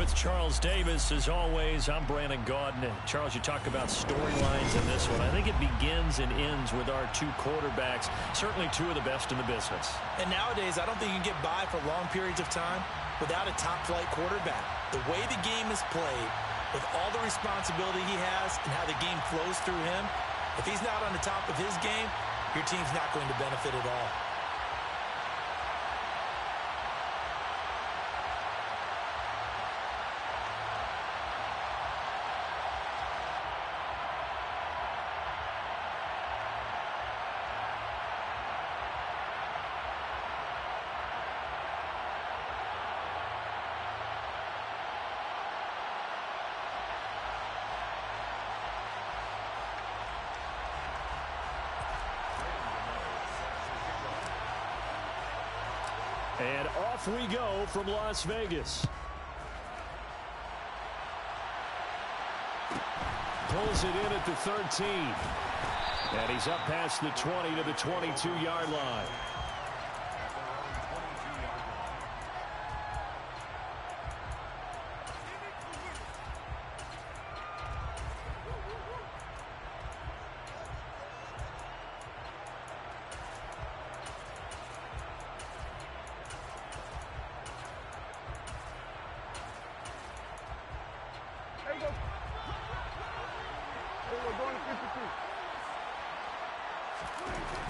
with Charles Davis. As always, I'm Brandon Gaudin. Charles, you talk about storylines in this one. I think it begins and ends with our two quarterbacks, certainly two of the best in the business. And nowadays, I don't think you can get by for long periods of time without a top-flight quarterback. The way the game is played, with all the responsibility he has and how the game flows through him, if he's not on the top of his game, your team's not going to benefit at all. And off we go from Las Vegas. Pulls it in at the 13. And he's up past the 20 to the 22-yard line.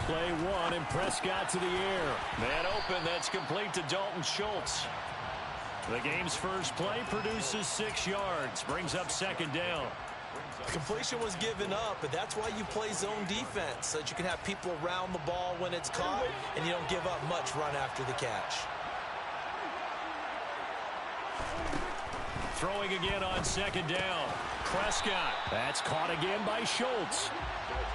Play one, and Prescott to the air. Man open, that's complete to Dalton Schultz. The game's first play produces 6 yards, brings up second down. Completion was given up, but that's why you play zone defense, so that you can have people around the ball when it's caught, and you don't give up much run after the catch. Throwing again on second down. Prescott. That's caught again by Schultz.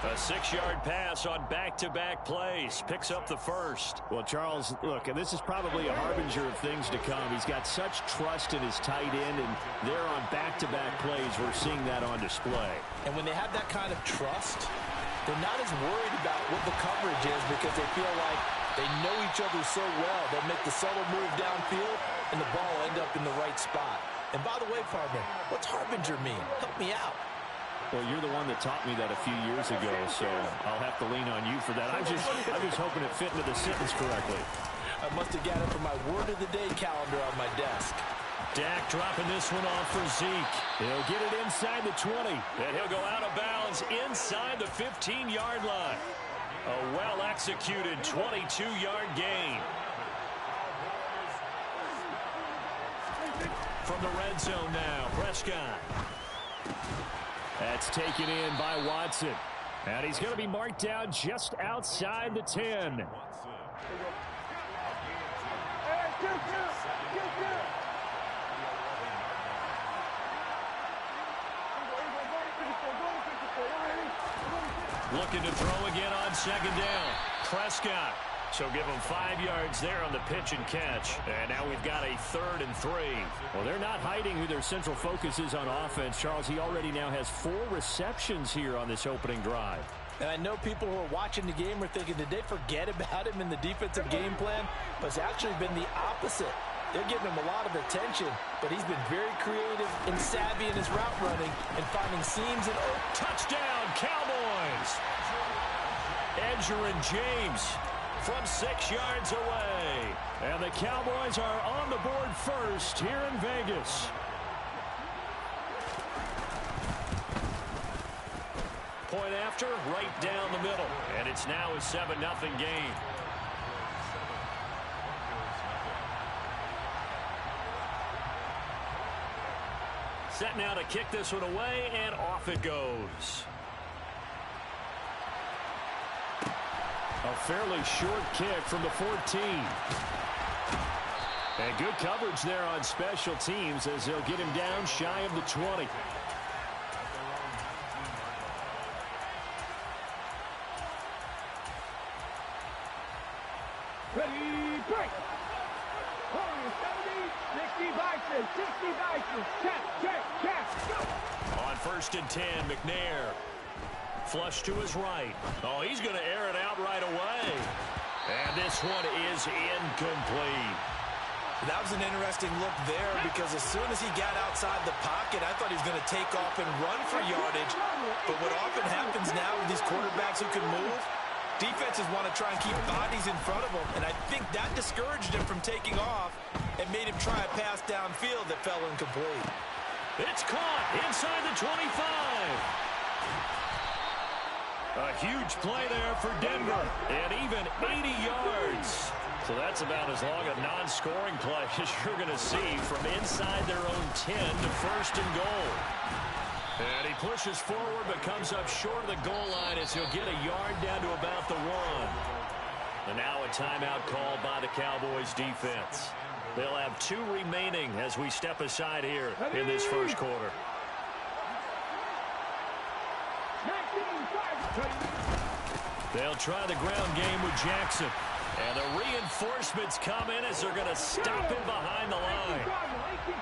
A 6-yard pass on back-to-back plays. Picks up the first. Well, Charles, look, and this is probably a harbinger of things to come. He's got such trust in his tight end, and there on back-to-back plays, we're seeing that on display. And when they have that kind of trust, they're not as worried about what the coverage is because they feel like they know each other so well. They'll make the subtle move downfield, and the ball will end up in the right spot. And by the way, partner, what's harbinger mean? Help me out. Well, you're the one that taught me that a few years ago, so I'll have to lean on you for that. I'm just hoping it fit into the sentence correctly. I must have got it from my word of the day calendar on my desk. Dak dropping this one off for Zeke. He'll get it inside the 20, and he'll go out of bounds inside the 15-yard line. A well-executed 22-yard gain. From the red zone now, Prescott. That's taken in by Watson. And he's going to be marked down just outside the 10. Looking to throw again on second down. Prescott. So give them 5 yards there on the pitch and catch. And now we've got a 3rd and 3. Well, they're not hiding who their central focus is on offense. Charles, he already now has 4 receptions here on this opening drive. And I know people who are watching the game are thinking, did they forget about him in the defensive game plan? But it's actually been the opposite. They're giving him a lot of attention, but he's been very creative and savvy in his route running and finding seams and touchdown, Cowboys! Edgerrin James from 6 yards away. And the Cowboys are on the board first here in Vegas. Point after, right down the middle. And it's now a 7-0 game. Set now to kick this one away, and off it goes. A fairly short kick from the 14. And good coverage there on special teams as they'll get him down shy of the 20. Ready, break. 70, 60 vices, 60 vices. Check, go. On 1st and 10, McNair. Flush to his right. Oh, he's going to air it out right away. And this one is incomplete. That was an interesting look there because as soon as he got outside the pocket, I thought he was going to take off and run for yardage. But what often happens now with these quarterbacks who can move, defenses want to try and keep bodies in front of them, and I think that discouraged him from taking off and made him try a pass downfield that fell incomplete. It's caught inside the 25. A huge play there for Denver, and even 80 yards. So that's about as long a non-scoring play as you're going to see from inside their own 10 to first and goal. And he pushes forward but comes up short of the goal line as he'll get a yard down to about the 1. And now a timeout called by the Cowboys defense. They'll have 2 remaining as we step aside here in this first quarter. They'll try the ground game with Jackson. And the reinforcements come in as they're going to stop him behind the line.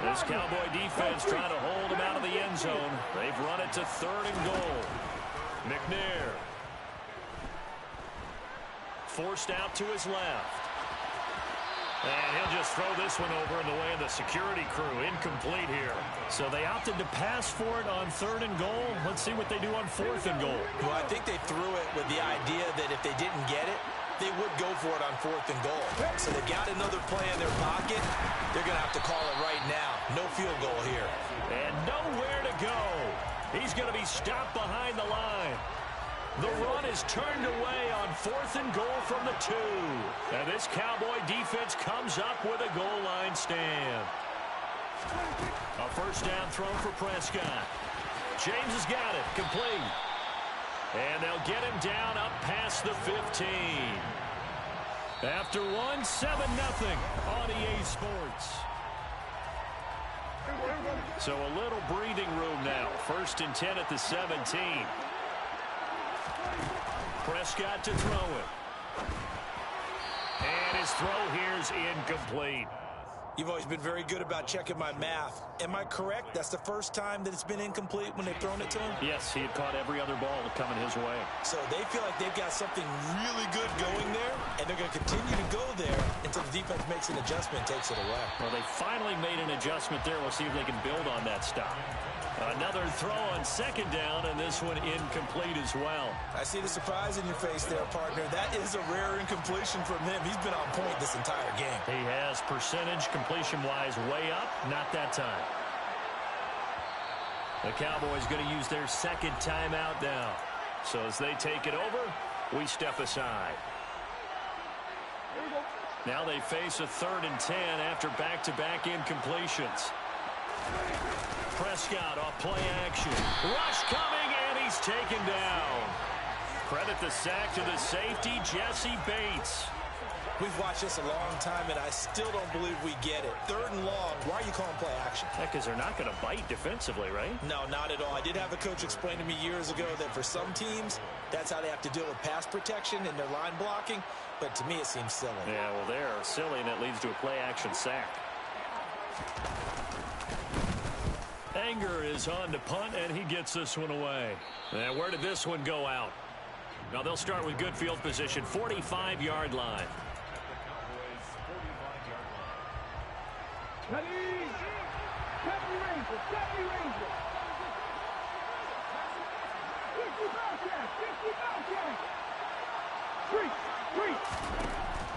This Cowboy defense trying to hold him out of the end zone. They've run it to 3rd and goal. McNair. Forced out to his left. And he'll just throw this one over in the way of the security crew. Incomplete here. So they opted to pass for it on 3rd and goal. Let's see what they do on 4th and goal. Well, I think they threw it with the idea that if they didn't get it, they would go for it on 4th and goal. So they got another play in their pocket. They're going to have to call it right now. No field goal here. And nowhere to go. He's going to be stopped behind the line. The run is turned away on 4th and goal from the 2. And this Cowboy defense comes up with a goal line stand. A first down throw for Prescott. James has got it. Complete. And they'll get him down up past the 15. After 1, 7-0 on EA Sports. So a little breathing room now. 1st and 10 at the 17. Prescott to throw it. And his throw here is incomplete. You've always been very good about checking my math. Am I correct? That's the first time that it's been incomplete when they've thrown it to him? Yes, he had caught every other ball coming his way. So they feel like they've got something really good going there, and they're going to continue to go there until the defense makes an adjustment and takes it away. Well, they finally made an adjustment there. We'll see if they can build on that stop. Another throw on 2nd down, and this one incomplete as well. I see the surprise in your face there, partner. That is a rare incompletion from him. He's been on point this entire game. He has percentage completion-wise way up. Not that time. The Cowboys going to use their 2nd timeout now. So as they take it over, we step aside. Now they face a 3rd and 10 after back-to-back incompletions. Prescott off play action. Rush coming, and he's taken down. Credit the sack to the safety, Jesse Bates. We've watched this a long time, and I still don't believe we get it. 3rd and long, why are you calling play action? Because they're not going to bite defensively, right? No, not at all. I did have a coach explain to me years ago that for some teams, that's how they have to deal with pass protection and their line blocking. But to me, it seems silly. Yeah, well, they're silly, and it leads to a play action sack. Anger is on to punt, and he gets this one away. And where did this one go out? Now they'll start with good field position, 45-yard line. Ready? 70 Rangers, 70 Rangers. 50 Bobcats, 50 Bobcats. Three.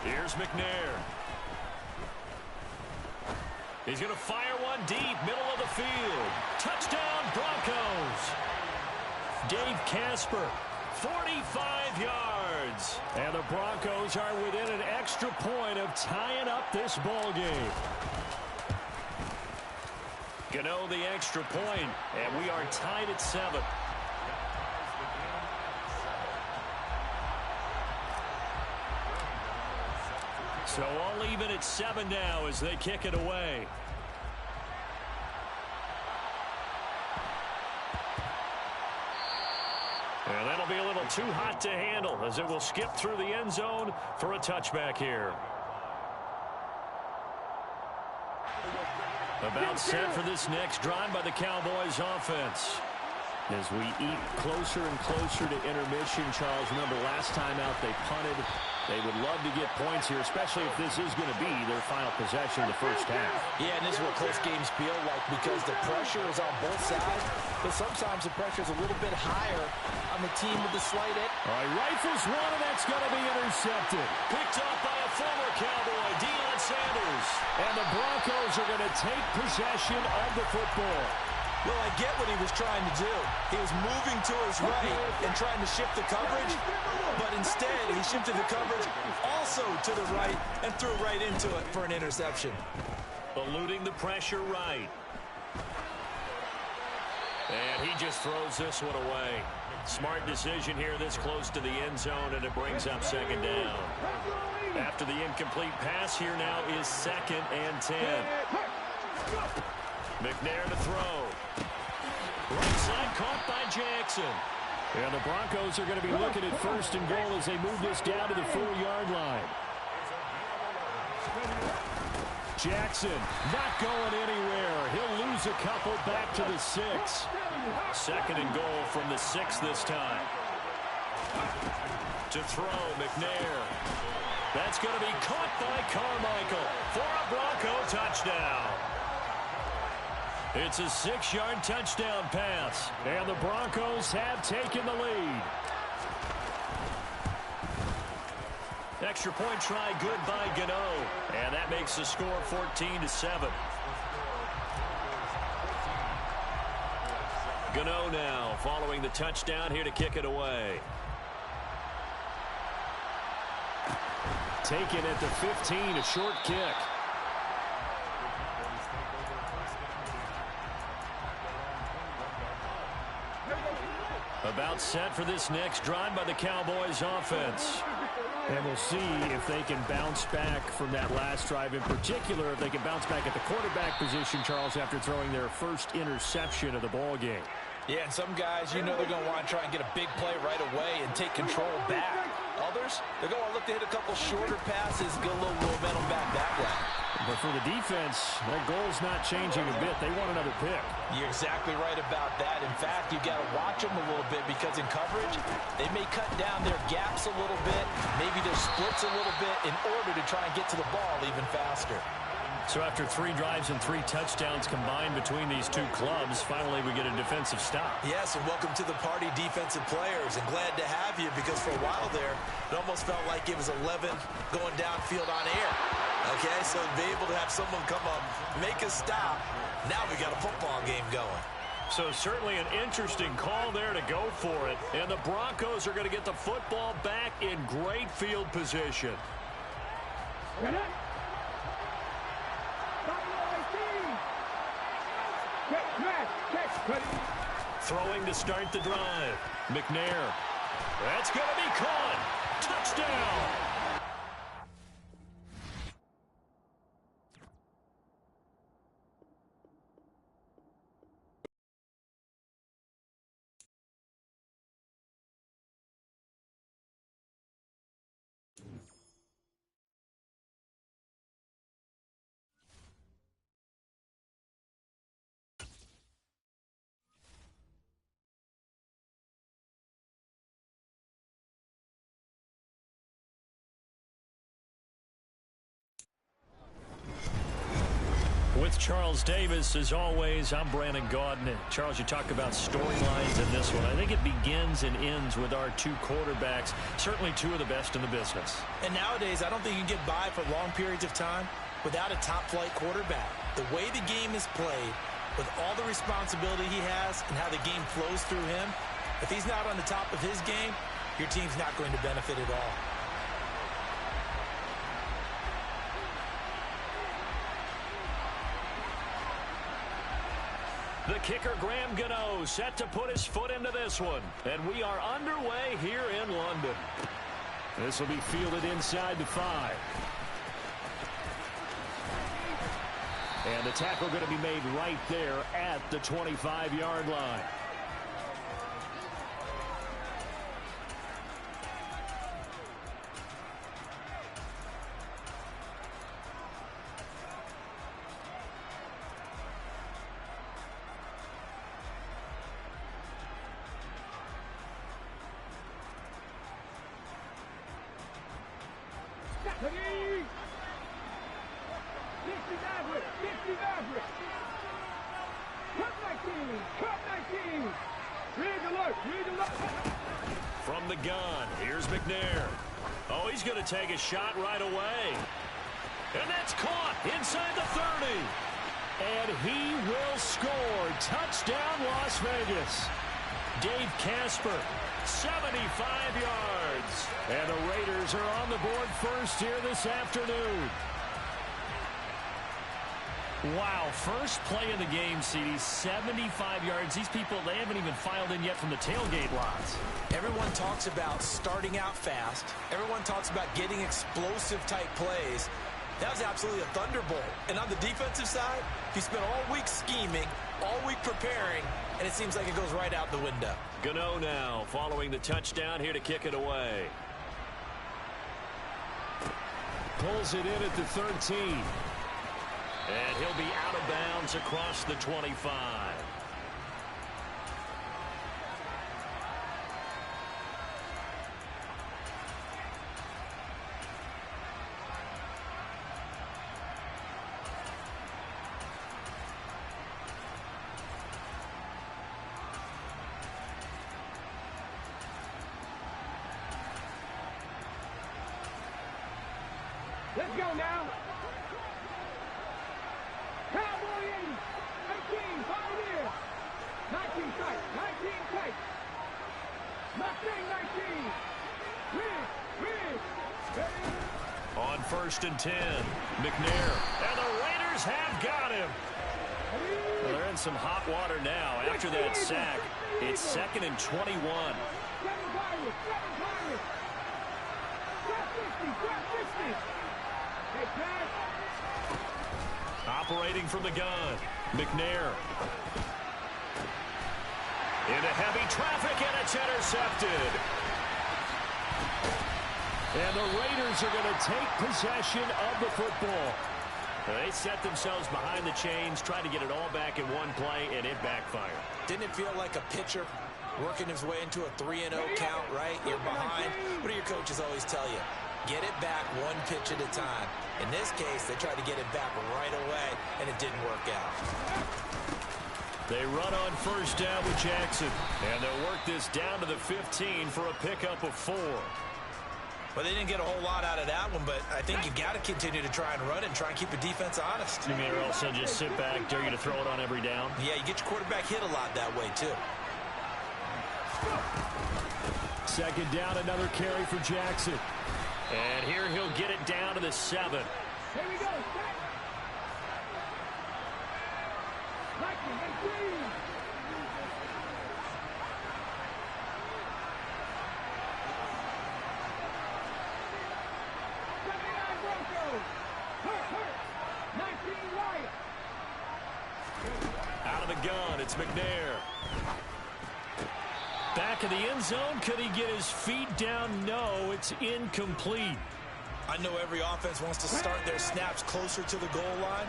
Here's McNair. He's going to fire one deep, middle of the field. Touchdown, Broncos. Dave Casper, 45 yards. And the Broncos are within an extra point of tying up this ball game. Gano the extra point, and we are tied at 7. So all even at 7 now as they kick it away. And that'll be a little too hot to handle as it will skip through the end zone for a touchback here. About set for this next drive by the Cowboys offense. As we eat closer and closer to intermission, Charles, remember last time out they punted. They would love to get points here, especially if this is going to be their final possession of the first half. Yeah, and this is what close games feel like because the pressure is on both sides, but sometimes the pressure is a little bit higher on the team with the slight edge. All right, rifles one, and that's going to be intercepted. Picked off by a former Cowboy, Deion Sanders. And the Broncos are going to take possession of the football. Well, I get what he was trying to do. He was moving to his right and trying to shift the coverage, but instead he shifted the coverage also to the right and threw right into it for an interception. Eluding the pressure right. And he just throws this one away. Smart decision here this close to the end zone, and it brings up second down. After the incomplete pass, here now is 2nd and 10. McNair to throw. Right side caught by Jackson. And the Broncos are going to be looking at 1st and goal as they move this down to the 4-yard line. Jackson not going anywhere. He'll lose a couple back to the 6. 2nd and goal from the 6 this time. To throw, McNair. That's going to be caught by Carmichael for a Bronco touchdown. It's a 6-yard touchdown pass. And the Broncos have taken the lead. Extra point try good by Gano. And that makes the score 14-7. Gano now following the touchdown here to kick it away. Taken at the 15, a short kick. About set for this next drive by the Cowboys offense. And we'll see if they can bounce back from that last drive. In particular, if they can bounce back at the quarterback position, Charles, after throwing their first interception of the ball game. Yeah, and some guys, you know they're going to want to try and get a big play right away and take control back. Others, they're going to look to hit a couple shorter passes, get a little momentum back that way. But for the defense, their goal's not changing a bit. They want another pick. You're exactly right about that. In fact, you've got to watch them a little bit because in coverage, they may cut down their gaps a little bit, maybe their splits a little bit in order to try and get to the ball even faster. So after 3 drives and 3 touchdowns combined between these two clubs, finally we get a defensive stop. Yes, and welcome to the party, defensive players, and glad to have you because for a while there, it almost felt like it was 11 going downfield on air. Okay, so to be able to have someone come up, make a stop, now we got a football game going. So certainly an interesting call there to go for it, and the Broncos are going to get the football back in great field position. Throwing to start the drive. McNair. That's going to be caught. Touchdown. With Charles Davis, as always, I'm Brandon Gaudin. Charles, you talk about storylines in this one. I think it begins and ends with our 2 quarterbacks, certainly 2 of the best in the business. And nowadays, I don't think you can get by for long periods of time without a top-flight quarterback. The way the game is played, with all the responsibility he has and how the game flows through him, if he's not on the top of his game, your team's not going to benefit at all. The kicker, Graham Gano, set to put his foot into this one. And we are underway here in London. This will be fielded inside the 5. And the tackle going to be made right there at the 25-yard line. Ready? 60 Maverick. 60 Maverick. Cut 19. Cut 19. Read alert. Read alert. From the gun, here's McNair. Oh, he's going to take a shot right away. And that's caught inside the 30. And he will score. Touchdown, Las Vegas. Dave Casper, 75 yards. And the Raiders are on the board first here this afternoon. Wow, first play of the game, CD, 75 yards. These people, they haven't even filed in yet from the tailgate lots. Everyone talks about starting out fast. Everyone talks about getting explosive-type plays. That was absolutely a thunderbolt. And on the defensive side, he spent all week scheming, all week preparing, and it seems like it goes right out the window. Gano now following the touchdown here to kick it away. Pulls it in at the 13. And he'll be out of bounds across the 25. Let's go now. Cowboy 80. 18. Pioneer. 19 tight. 19 tight. Mustang 19. Ridge. On 1st and 10, McNair. And the Raiders have got him. Well, they're in some hot water now after that sack. It's 2nd and 21. 7 Pirates. 7 Pirates. Trap 50. Hey, pass. Operating from the gun, McNair. Into heavy traffic, and it's intercepted. And the Raiders are going to take possession of the football. They set themselves behind the chains, trying to get it all back in one play, and it backfired. Didn't it feel like a pitcher working his way into a 3-0 count, right? You're behind. What do your coaches always tell you? Get it back one pitch at a time. In this case, they tried to get it back right away, and it didn't work out. They run on 1st down with Jackson, and they'll work this down to the 15 for a pickup of 4. Well, they didn't get a whole lot out of that one, but I think you got to continue to try and run and try and keep the defense honest. You mean or else they'll just sit back, dare you to throw it on every down? Yeah, you get your quarterback hit a lot that way, too. 2nd down, another carry for Jackson. And here he'll get it down to the 7. Here we go. Set. Lightning 18. Broncos. Hurt. 19 Wyatt. Out of the gun, it's McNair. Back in the end zone. Could he get his feet down? No, it's incomplete. I know every offense wants to start their snaps closer to the goal line,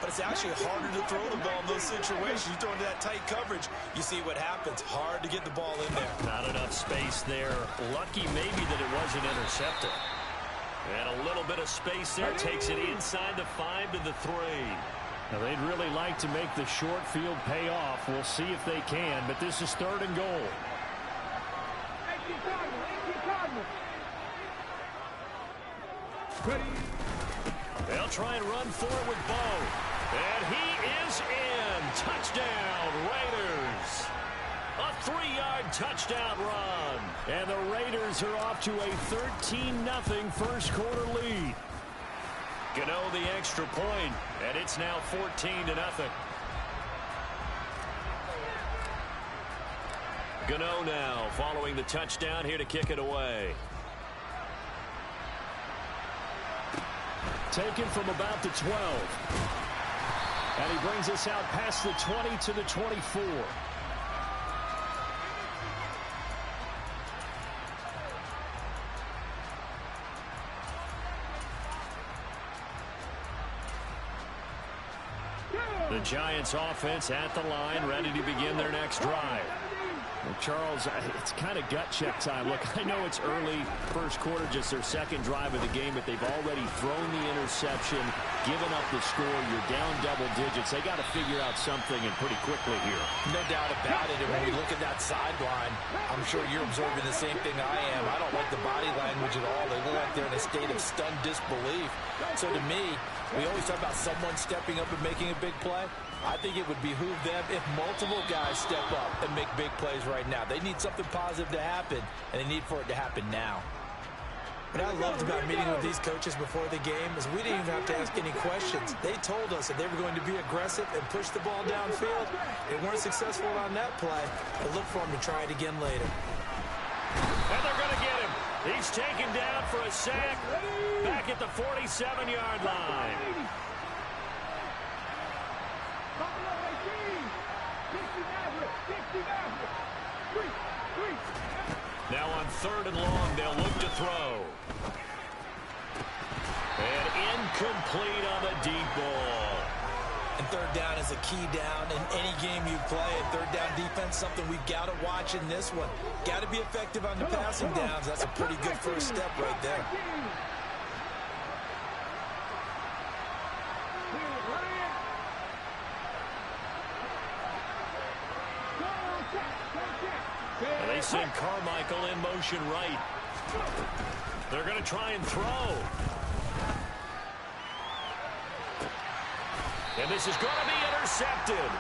but it's actually harder to throw the ball in those situations. You throw into that tight coverage, you see what happens. Hard to get the ball in there. Not enough space there. Lucky maybe that it wasn't intercepted. And a little bit of space there takes it inside the 5 to the 3. Now, they'd really like to make the short field pay off. We'll see if they can, but this is 3rd and goal. Ready. They'll try and run for it with Bo. And he is in. Touchdown, Raiders. A 3-yard touchdown run. And the Raiders are off to a 13-0 first quarter lead. Gano the extra point, and it's now 14-0. Gano now following the touchdown here to kick it away. Taken from about the 12. And he brings us out past the 20 to the 24. The Giants offense at the line, ready to begin their next drive. Well, Charles, it's kind of gut check time. Look, I know it's early, first quarter, just their second drive of the game, but they've already thrown the interception, given up the score. You're down double digits. They got to figure out something, and pretty quickly here. No doubt about it. And when we look at that sideline, I'm sure you're observing the same thing I am. I don't like the body language at all. They look like they're in a state of stunned disbelief. So to me, we always talk about someone stepping up and making a big play. I think it would behoove them if multiple guys step up and make big plays right now. They need something positive to happen, and they need for it to happen now. What I loved about meeting with these coaches before the game is we didn't even have to ask any questions. They told us that they were going to be aggressive and push the ball downfield. They weren't successful on that play, but look for them to try it again later. And they're going to get him. He's taken down for a sack back at the 47-yard line. Now on 3rd and long, they'll look to throw. And incomplete on the deep ball. And 3rd down is a key down in any game you play. And 3rd down defense, something we've got to watch in this one. Got to be effective on the passing downs. That's a pretty good first step right there. And they send Carmichael in motion right. They're going to try and throw. And this is going to be intercepted.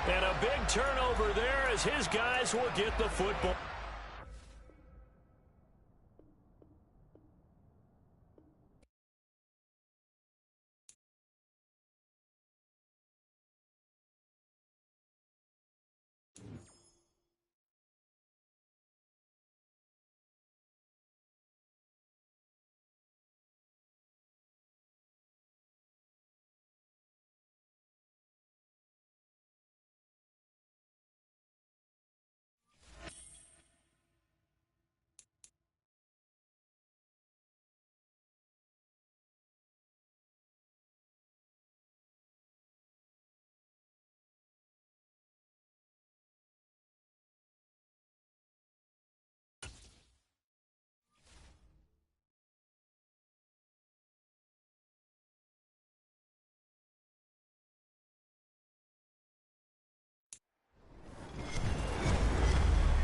And a big turnover there as his guys will get the football.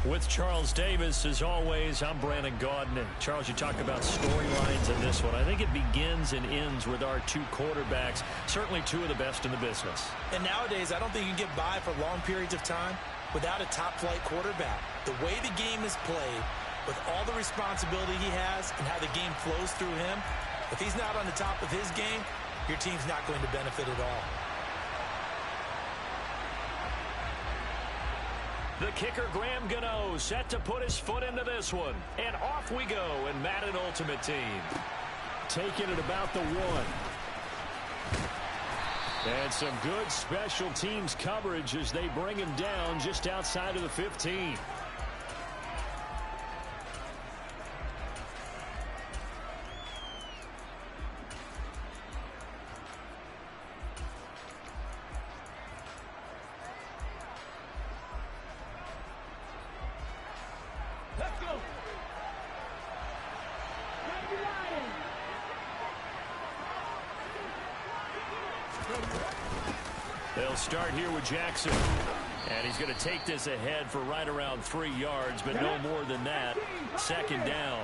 With Charles Davis, as always, I'm Brandon Gaudin. And Charles, you talk about storylines in this one. I think it begins and ends with our two quarterbacks, certainly two of the best in the business. And nowadays, I don't think you can get by for long periods of time without a top-flight quarterback. The way the game is played, with all the responsibility he has and how the game flows through him, if he's not on the top of his game, your team's not going to benefit at all. The kicker, Graham Gano, set to put his foot into this one. And off we go in Madden Ultimate Team. Taking it about the 1. And some good special teams coverage as they bring him down just outside of the 15. They'll start here with Jackson. And he's going to take this ahead for right around 3 yards, but no more than that. 2nd down.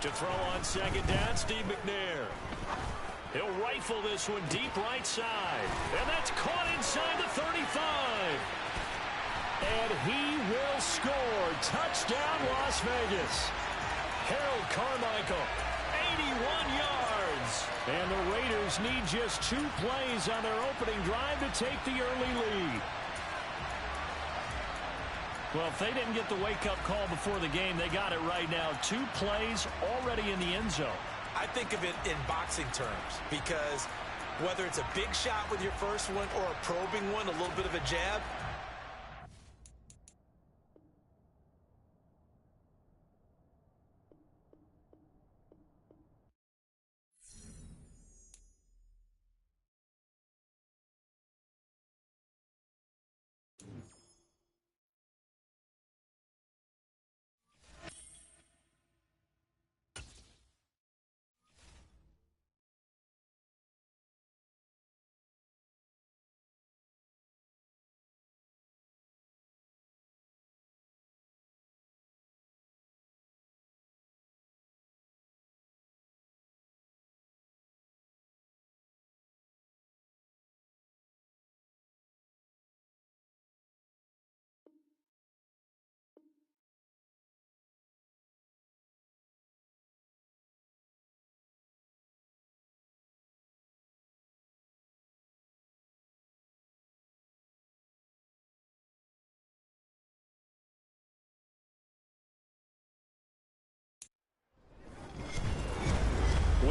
To throw on 2nd down, Steve McNair. He'll rifle this one deep right side. And that's caught inside the 35. And he will score. Touchdown, Las Vegas. Harold Carmichael, 81 yards. And the Raiders need just 2 plays on their opening drive to take the early lead. Well, if they didn't get the wake-up call before the game, they got it right now. 2 plays already in the end zone. I think of it in boxing terms because whether it's a big shot with your first one or a probing one, a little bit of a jab,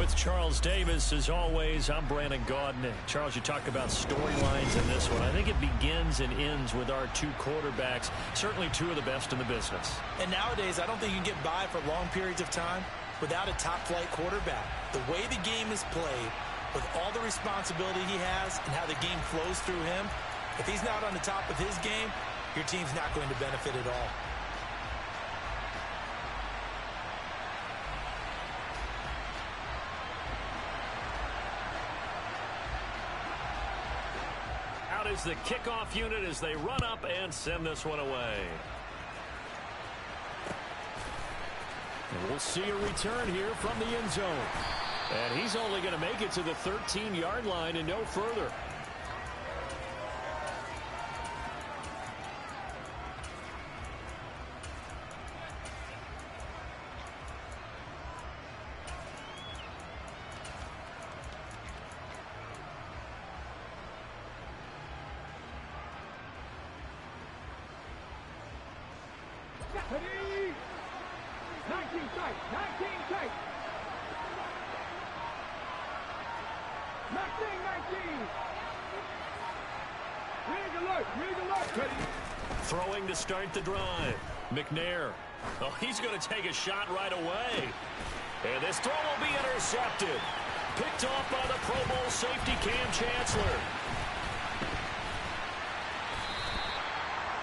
with Charles Davis. As always, I'm Brandon Gaudin. Charles, you talk about storylines in this one. I think it begins and ends with our two quarterbacks, certainly two of the best in the business. And nowadays, I don't think you can get by for long periods of time without a top-flight quarterback. The way the game is played, with all the responsibility he has and how the game flows through him, if he's not on the top of his game, your team's not going to benefit at all. Out is the kickoff unit as they run up and send this one away. And we'll see a return here from the end zone. And he's only going to make it to the 13-yard line and no further. Ready? 19 tight, 19 tight. 19. Read alert, ready. Throwing to start the drive. McNair. Oh, he's going to take a shot right away. And this throw will be intercepted. Picked off by the Pro Bowl safety Cam Chancellor.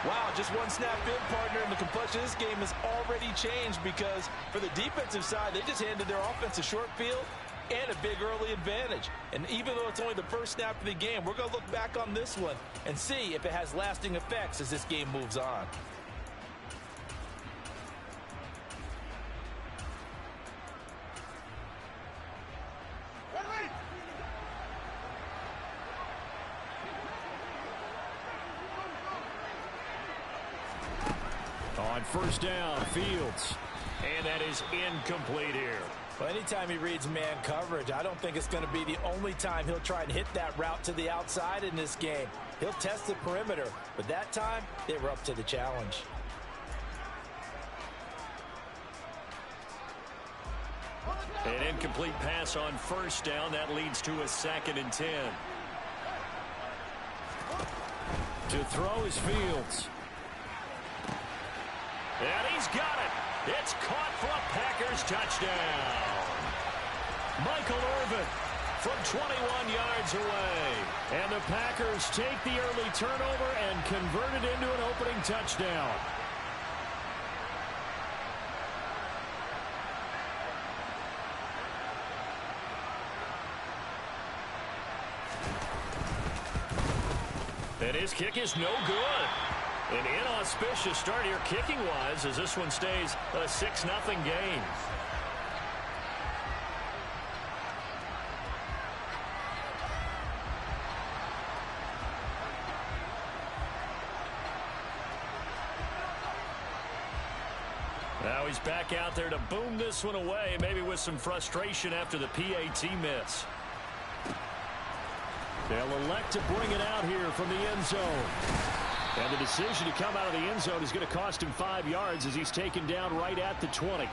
Wow, just one snap in, partner, and the complexion of this game has already changed because for the defensive side, they just handed their offense a short field and a big early advantage. And even though it's only the first snap of the game, we're going to look back on this one and see if it has lasting effects as this game moves on. On first down, Fields. And that is incomplete here. Well, anytime he reads man coverage, I don't think it's going to be the only time he'll try and hit that route to the outside in this game. He'll test the perimeter, but that time, they were up to the challenge. An incomplete pass on first down. That leads to a 2nd and 10. To throw is Fields. And he's got it. It's caught for a Packers touchdown. Michael Irvin from 21 yards away. And the Packers take the early turnover and convert it into an opening touchdown. And his kick is no good. An inauspicious start here kicking-wise as this one stays a 6-0 game. Now he's back out there to boom this one away, maybe with some frustration after the PAT miss. They'll elect to bring it out here from the end zone. And the decision to come out of the end zone is going to cost him 5 yards as he's taken down right at the 20.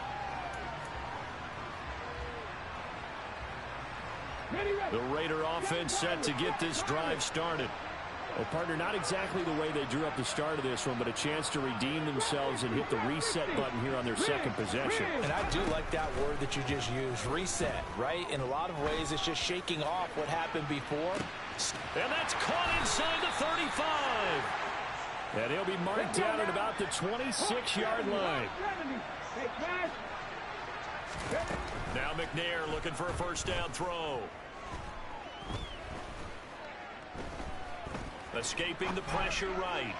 The Raider offense set to get this drive started. Well, partner, not exactly the way they drew up the start of this one, but a chance to redeem themselves and hit the reset button here on their second possession. And I do like that word that you just used, reset, right? In a lot of ways, it's just shaking off what happened before. And that's caught inside the 35. And he'll be marked down at about the 26-yard line. Now McNair looking for a first down throw. Escaping the pressure right.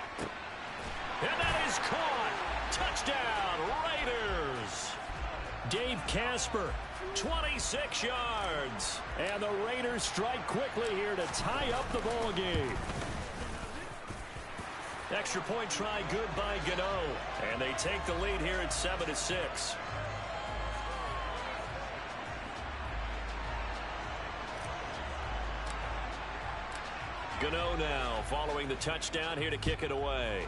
And that is caught. Touchdown, Raiders. Dave Casper, 26 yards. And the Raiders strike quickly here to tie up the ball game. Extra point try good by Gano. And they take the lead here at 7-6. Gano now following the touchdown here to kick it away.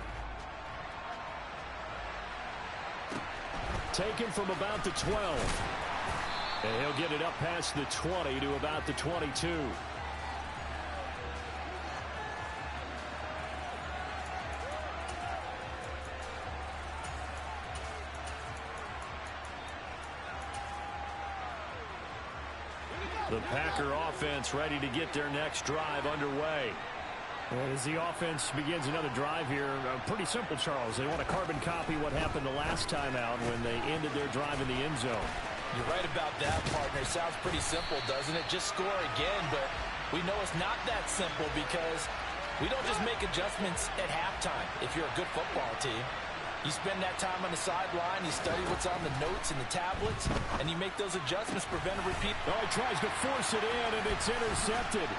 Taken from about the 12. And he'll get it up past the 20 to about the 22. The Packer offense ready to get their next drive underway. As the offense begins another drive here, pretty simple, Charles. They want to carbon copy what happened the last time out when they ended their drive in the end zone. You're right about that, partner. It sounds pretty simple, doesn't it? Just score again, but we know it's not that simple because we don't just make adjustments at halftime if you're a good football team. You spend that time on the sideline, you study what's on the notes and the tablets, and you make those adjustments, prevent a repeat. Oh, he tries to force it in, and it's intercepted.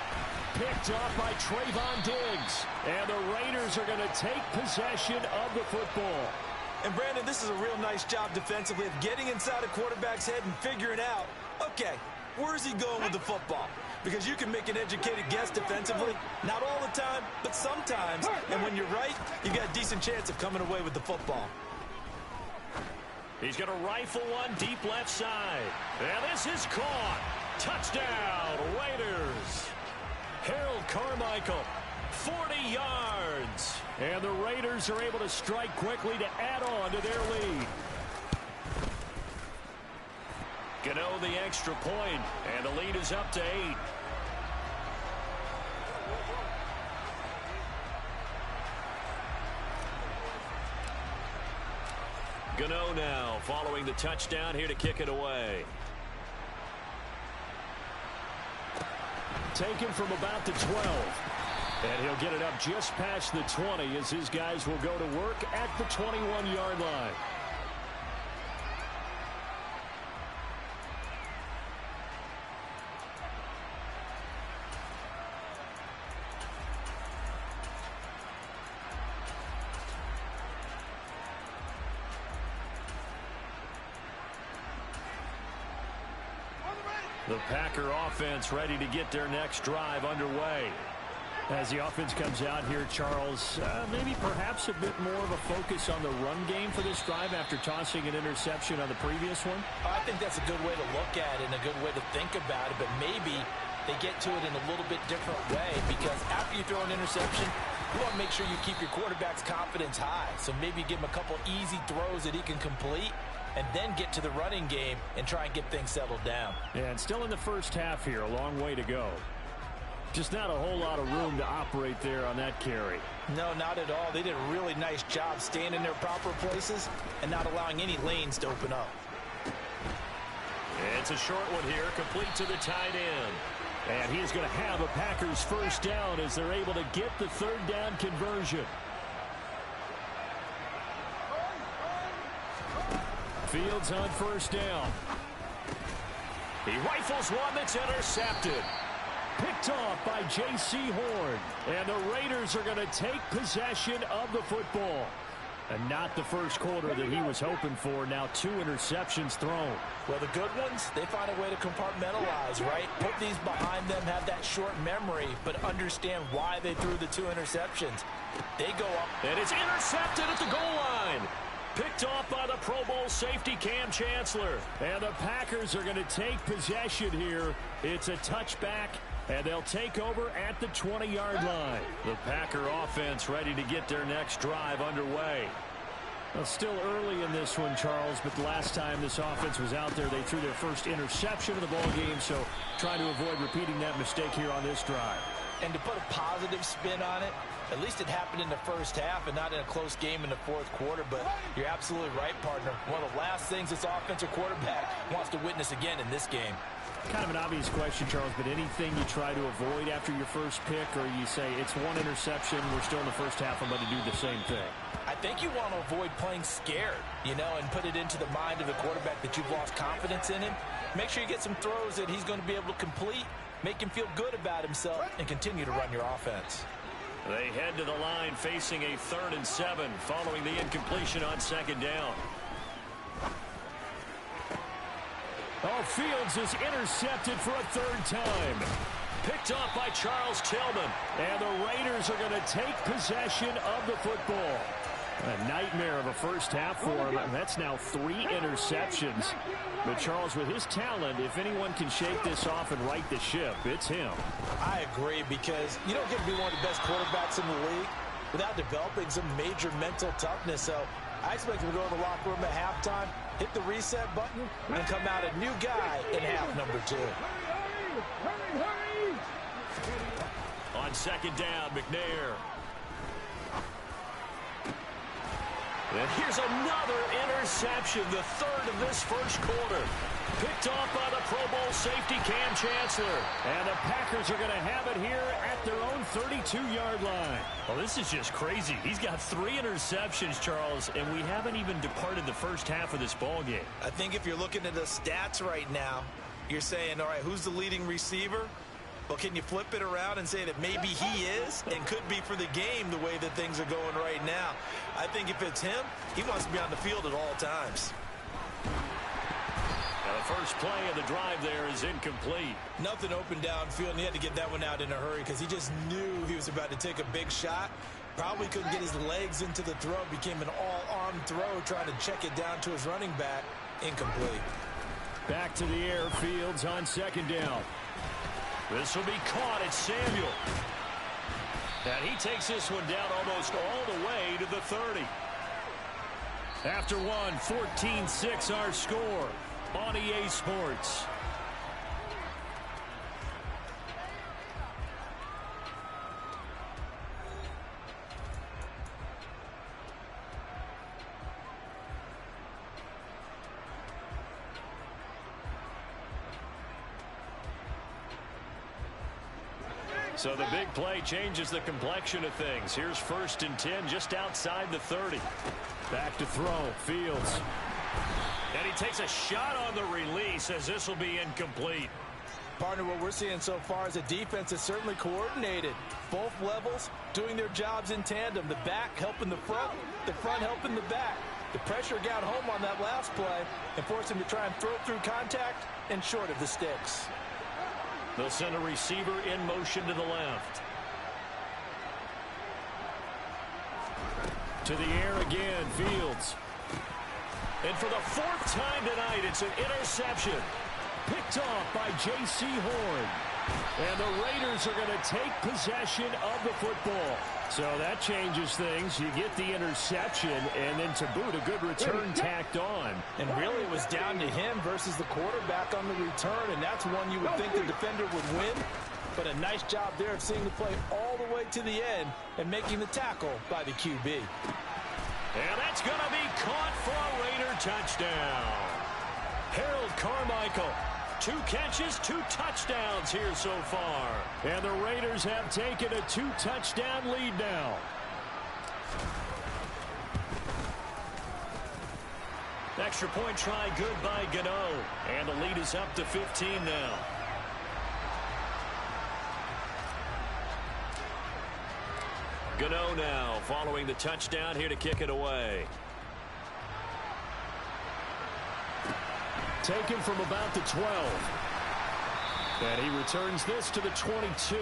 Picked off by Trayvon Diggs. And the Raiders are going to take possession of the football. And, Brandon, this is a real nice job defensively of getting inside a quarterback's head and figuring out, okay, where's he going with the football? Because you can make an educated guess defensively, not all the time, but sometimes. And when you're right, you got a decent chance of coming away with the football. He's going to rifle one deep left side. And this is caught. Touchdown, Raiders. Harold Carmichael, 40 yards. And the Raiders are able to strike quickly to add on to their lead. Gano the extra point, and the lead is up to 8. Gano now following the touchdown here to kick it away. Taken from about the 12. And he'll get it up just past the 20 as his guys will go to work at the 21-yard line. The Packer offense ready to get their next drive underway. As the offense comes out here, Charles, maybe perhaps a bit more of a focus on the run game for this drive after tossing an interception on the previous one? I think that's a good way to look at it and a good way to think about it, but maybe they get to it in a little bit different way because after you throw an interception, you want to make sure you keep your quarterback's confidence high. So maybe give him a couple easy throws that he can complete and then get to the running game and try and get things settled down. Yeah, and still in the first half here, a long way to go. Just not a whole lot of room to operate there on that carry. No, not at all. They did a really nice job staying in their proper places and not allowing any lanes to open up. It's a short one here, complete to the tight end. And he's going to have a Packers first down as they're able to get the third down conversion. Fields on first down. He rifles one that's intercepted. Picked off by J.C. Horn. And the Raiders are going to take possession of the football. And not the first quarter that he was hoping for. Now 2 interceptions thrown. Well, the good ones, they find a way to compartmentalize, right? Put these behind them, have that short memory, but understand why they threw the 2 interceptions. They go up. And it's intercepted at the goal line. Picked off by the Pro Bowl safety Cam Chancellor. And the Packers are going to take possession here. It's a touchback, and they'll take over at the 20-yard line. The Packer offense ready to get their next drive underway. Well, still early in this one, Charles, but the last time this offense was out there, they threw their first interception of the ball game, so trying to avoid repeating that mistake here on this drive. And to put a positive spin on it, at least it happened in the first half and not in a close game in the fourth quarter. But you're absolutely right, partner. One of the last things this offensive quarterback wants to witness again in this game. Kind of an obvious question, Charles, but anything you try to avoid after your first pick, or you say it's 1 interception, we're still in the first half, I'm going to do the same thing? I think you want to avoid playing scared, and put it into the mind of the quarterback that you've lost confidence in him. Make sure you get some throws that he's going to be able to complete, make him feel good about himself, and continue to run your offense. They head to the line facing a 3rd and 7 following the incompletion on 2nd down. Oh, Fields is intercepted for a 3rd time. Picked off by Charles Tillman. And the Raiders are going to take possession of the football. A nightmare of a first half for him. That's now 3 interceptions. But Charles, with his talent, if anyone can shake this off and right the ship, it's him. I agree, because you don't get to be one of the best quarterbacks in the league without developing some major mental toughness. So I expect him to go to the locker room at halftime, hit the reset button, and come out a new guy in half number 2. Hurry! On second down, McNair. And here's another interception, the 3rd of this first quarter. Picked off by the Pro Bowl safety Cam Chancellor. And the Packers are going to have it here at their own 32-yard line. Well, this is just crazy. He's got 3 interceptions, Charles, and we haven't even departed the first half of this ball game. I think if you're looking at the stats right now, you're saying, all right, who's the leading receiver? Well, can you flip it around and say that maybe he is and could be for the game the way that things are going right now? I think if it's him, he wants to be on the field at all times. Now the first play of the drive there is incomplete. Nothing open downfield, and he had to get that one out in a hurry because he just knew he was about to take a big shot. Probably couldn't get his legs into the throw. Became an all-arm throw, trying to check it down to his running back. Incomplete. Back to the air, Fields on second down. This will be caught. It's Samuel. And he takes this one down almost all the way to the 30. After one, 14-6 our score on EA Sports. So the big play changes the complexion of things. Here's 1st and 10 just outside the 30. Back to throw, Fields. And he takes a shot on the release as this will be incomplete. Partner, what we're seeing so far is a defense is certainly coordinated. Both levels doing their jobs in tandem. The back helping the front helping the back. The pressure got home on that last play and forced him to try and throw through contact and short of the sticks. They'll send a receiver in motion to the left. To the air again, Fields. And for the 4th time tonight, it's an interception. Picked off by J.C. Horn. And the Raiders are going to take possession of the football. So that changes things. You get the interception, and then to boot, a good return tacked on. And really it was down to him versus the quarterback on the return, and that's one you would think the defender would win. But a nice job there of seeing the play all the way to the end and making the tackle by the QB. And that's going to be caught for a Raider touchdown. Harold Carmichael. 2 catches, 2 touchdowns here so far. And the Raiders have taken a 2-touchdown lead now. Extra point try good by Gano. And the lead is up to 15 now. Gano now following the touchdown here to kick it away. Taken from about the 12. And he returns this to the 22.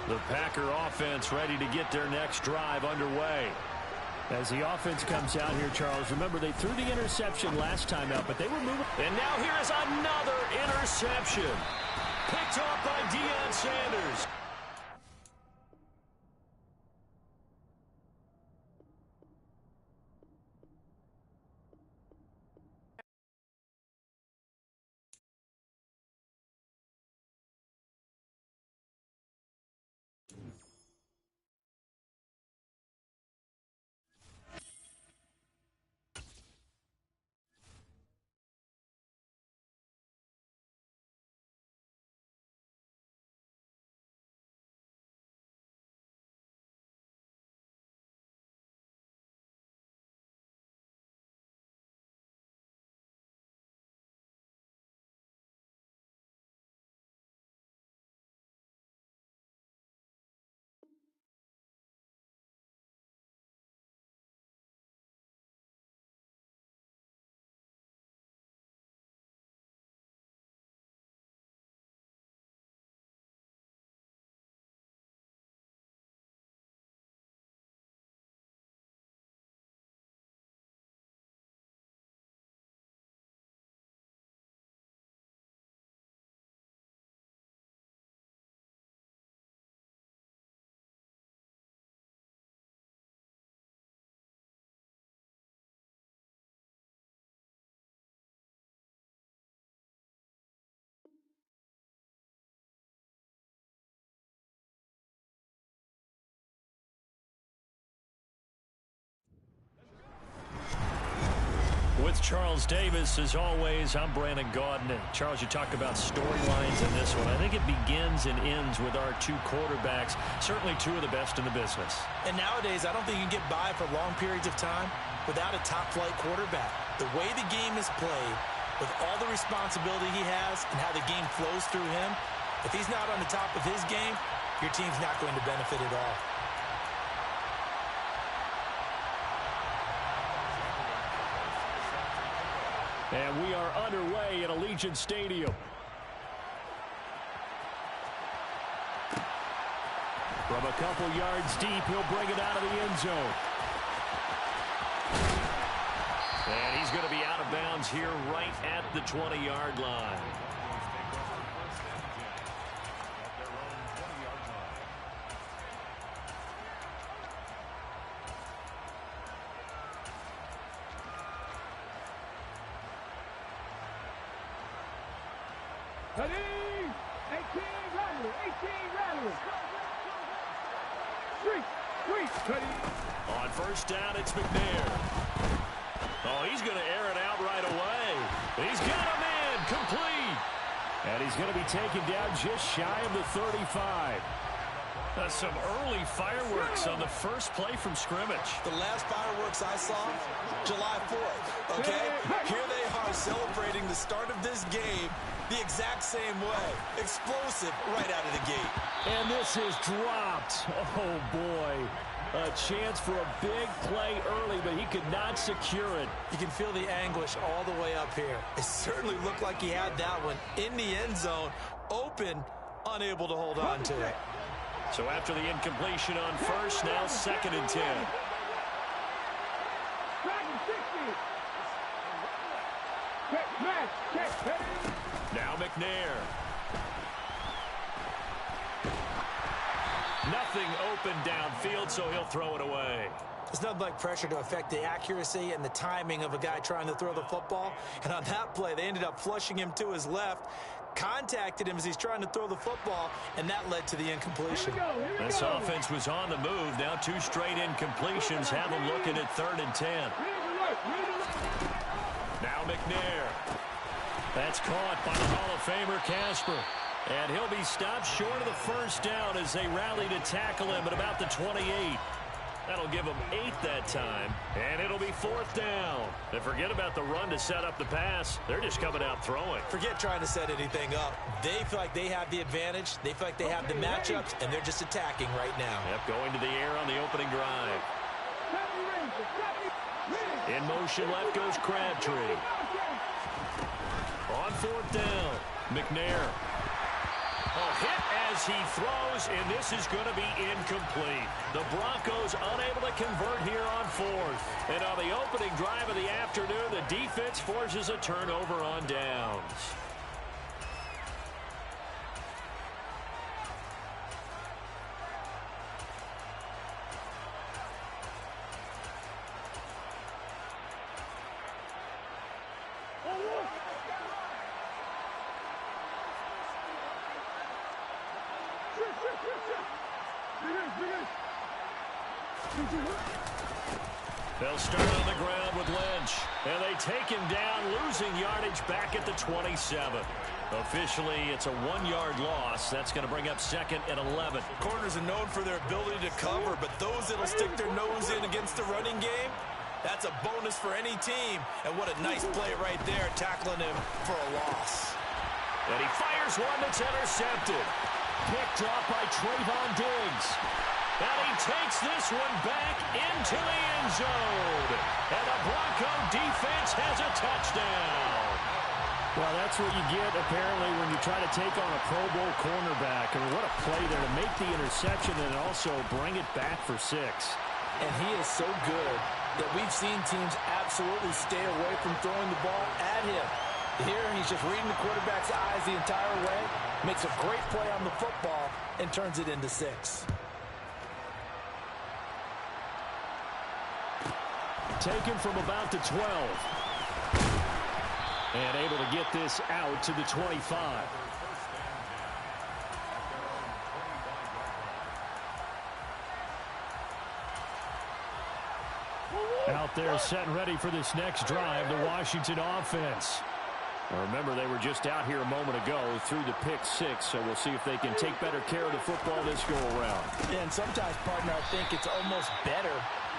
The Packer offense ready to get their next drive underway. As the offense comes out here, Charles, remember they threw the interception last time out, but they were moving. And now here is another interception. Picked off by Deion Sanders. With Charles Davis, as always, I'm Brandon Gaudin. And Charles, you talk about storylines in this one. I think it begins and ends with our two quarterbacks, certainly two of the best in the business. And nowadays, I don't think you can get by for long periods of time without a top-flight quarterback. The way the game is played, with all the responsibility he has and how the game flows through him, if he's not on the top of his game, your team's not going to benefit at all. And we are underway at Allegiant Stadium. From a couple yards deep, he'll bring it out of the end zone. And he's going to be out of bounds here right at the 20-yard line. Ready? 18 rattle, 18 rattle. Sweet, Cuddy. On first down, it's McNair. Oh, he's going to air it out right away. He's got him in, complete. And he's going to be taken down just shy of the 35. Some early fireworks on the first play from scrimmage. The last fireworks I saw, July 4th, okay? Here they are celebrating the start of this game the exact same way. Explosive right out of the gate. And this is dropped. Oh, boy. A chance for a big play early, but he could not secure it. You can feel the anguish all the way up here. It certainly looked like he had that one in the end zone, open, unable to hold on to it. So after the incompletion on first, now 2nd and 10. Now McNair. Nothing open downfield, so he'll throw it away. There's nothing like pressure to affect the accuracy and the timing of a guy trying to throw the football. And on that play, they ended up flushing him to his left, contacted him as he's trying to throw the football, and that led to the incompletion. This offense was on the move. Now 2 straight incompletions have them looking at 3rd and 10. Now McNair. That's caught by the Hall of Famer Casper. And he'll be stopped short of the first down as they rally to tackle him at about the 28. That'll give them 8 that time. And it'll be 4th down. And forget about the run to set up the pass. They're just coming out throwing. Forget trying to set anything up. They feel like they have the advantage. They feel like they have the matchups, and they're just attacking right now. Yep, going to the air on the opening drive. In motion left goes Crabtree. On 4th down, McNair. Oh, hit as he throws, and this is going to be incomplete. The Broncos unable to convert here on 4th. And on the opening drive of the afternoon, the defense forces a turnover on downs. They'll start on the ground with Lynch. And they take him down, losing yardage back at the 27. Officially, it's a 1-yard loss. That's going to bring up 2nd and 11. Corners are known for their ability to cover, but those that'll stick their nose in against the running game, that's a bonus for any team. And what a nice play right there, tackling him for a loss. And he fires one that's intercepted. Picked up by Trayvon Diggs. And he takes this one back into the end zone. And the Bronco defense has a touchdown. Well, that's what you get, apparently, when you try to take on a Pro Bowl cornerback. I mean, what a play there to make the interception and also bring it back for 6. And he is so good that we've seen teams absolutely stay away from throwing the ball at him. Here, he's just reading the quarterback's eyes the entire way, makes a great play on the football, and turns it into 6. Taken from about the 12. And able to get this out to the 25. Out Out there set and ready for this next drive, the Washington offense. Now remember, they were just out here a moment ago through the pick six, so we'll see if they can take better care of the football this go-around. Yeah, and sometimes, partner, I think it's almost better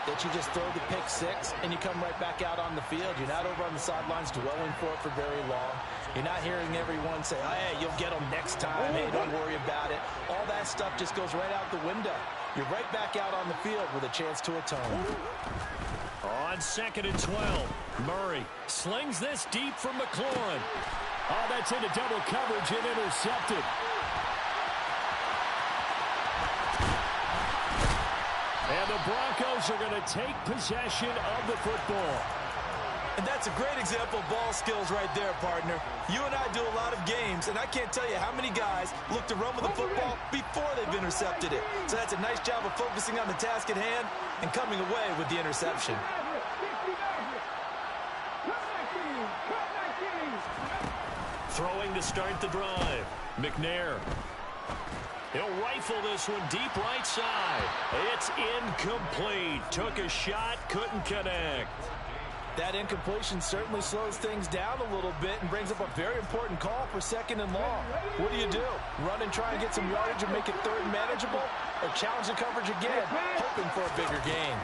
that you just throw the pick six and you come right back out on the field. You're not over on the sidelines dwelling for it for very long. You're not hearing everyone say, oh, hey, you'll get them next time. Hey, don't worry about it. All that stuff just goes right out the window. You're right back out on the field with a chance to atone. On 2nd and 12, Murray slings this deep from McLaurin. Oh, that's into double coverage and intercepted. And the Broncos are going to take possession of the football. And that's a great example of ball skills right there, partner. You and I do a lot of games, and I can't tell you how many guys look to run with the football before they've intercepted it. So that's a nice job of focusing on the task at hand and coming away with the interception. Throwing to start the drive. McNair. He'll rifle this one deep right side. It's incomplete. Took a shot, couldn't connect. That incompletion certainly slows things down a little bit and brings up a very important call for 2nd and long. What do? Run and try and get some yardage and make it 3rd and manageable? Or challenge the coverage again, hoping for a bigger gain?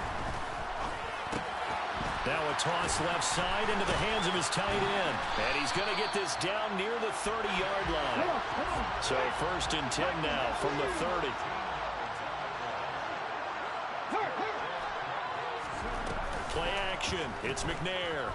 Now a toss left side into the hands of his tight end. And he's going to get this down near the 30-yard line. So 1st and 10 now from the 30. Play action. It's McNair.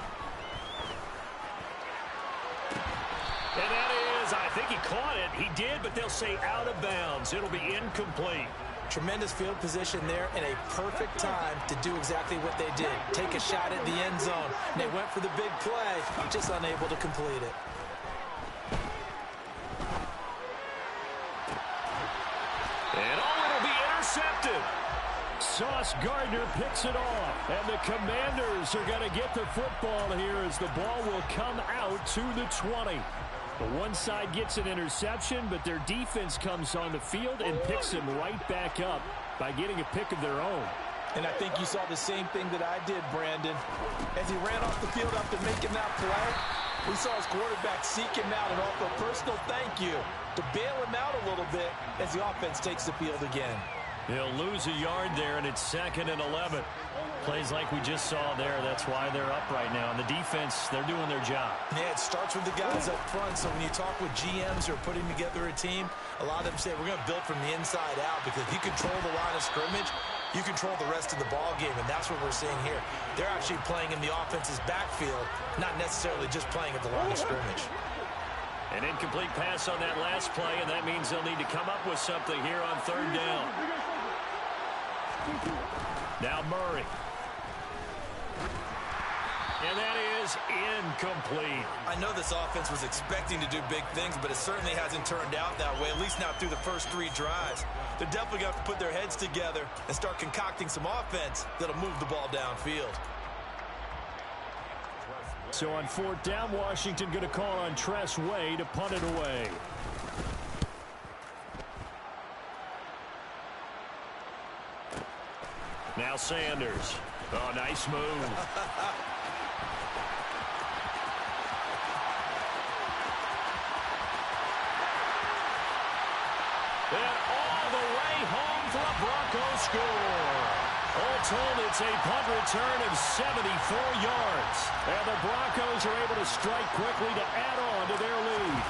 And that is, I think he caught it. He did, but they'll say out of bounds. It'll be incomplete. Tremendous field position there and a perfect time to do exactly what they did. Take a shot at the end zone. And they went for the big play, just unable to complete it. And it'll be intercepted. Sauce Gardner picks it off. And the Commanders are going to get the football here as the ball will come out to the 20. The one side gets an interception, but their defense comes on the field and picks them right back up by getting a pick of their own. And I think you saw the same thing that I did, Brandon. As he ran off the field after making that play, we saw his quarterback seek him out and offer a personal thank you to bail him out a little bit as the offense takes the field again. He'll lose a yard there, and it's 2nd and 11. Plays like we just saw there. That's why they're up right now. And the defense, they're doing their job. Yeah, it starts with the guys up front. So when you talk with GMs who are putting together a team, a lot of them say, we're going to build from the inside out, because if you control the line of scrimmage, you control the rest of the ball game, and that's what we're seeing here. They're actually playing in the offense's backfield, not necessarily just playing at the line of scrimmage. An incomplete pass on that last play, and that means they'll need to come up with something here on 3rd down. Now Murray. And that is incomplete. I know this offense was expecting to do big things, but it certainly hasn't turned out that way, at least not through the first 3 drives. They're definitely going to have to put their heads together and start concocting some offense that'll move the ball downfield. So on 4th down, Washington going to call on Tress Way to punt it away. Now Sanders. Oh, nice move. And all the way home for a Broncos score. All told, it's a punt return of 74 yards. And the Broncos are able to strike quickly to add on to their lead.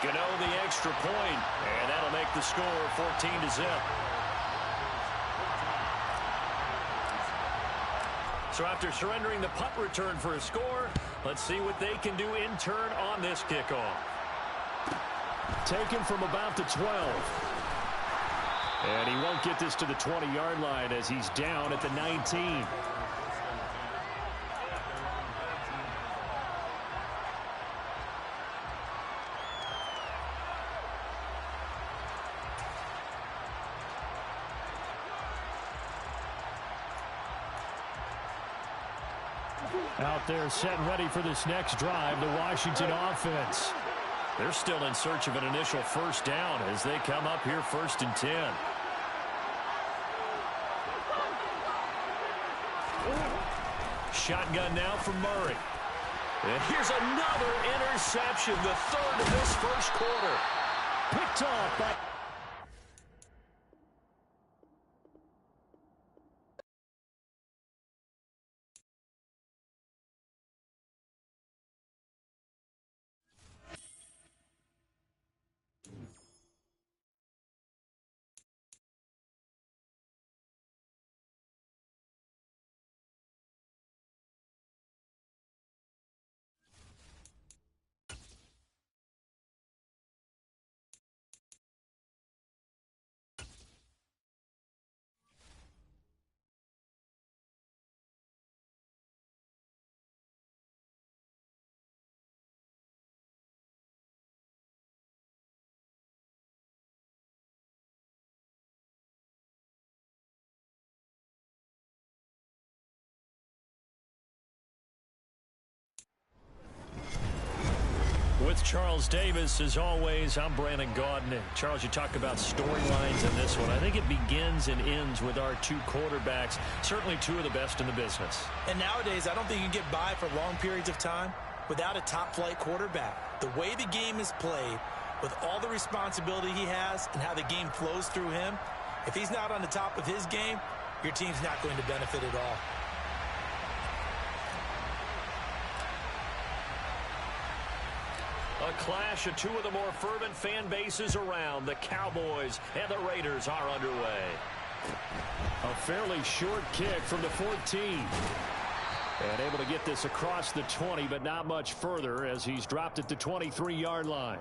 Gano the extra point, and that'll make the score 14-0. So after surrendering the punt return for a score, let's see what they can do in turn on this kickoff. Taken from about the 12. And he won't get this to the 20-yard line as he's down at the 19. Out there set and ready for this next drive, the Washington offense. They're still in search of an initial 1st down as they come up here 1st and 10. shotgun now from Murray. And here's another interception, the third of this first quarter. Picked off by... With Charles Davis, as always, I'm Brandon Gaudin. And Charles, you talk about storylines in this one. I think it begins and ends with our two quarterbacks, certainly two of the best in the business. And nowadays, I don't think you can get by for long periods of time without a top-flight quarterback. The way the game is played, with all the responsibility he has and how the game flows through him, if he's not on the top of his game, your team's not going to benefit at all. A clash of two of the more fervent fan bases around. The Cowboys and the Raiders are underway. A fairly short kick from the 14. And able to get this across the 20, but not much further as he's dropped at the 23-yard line.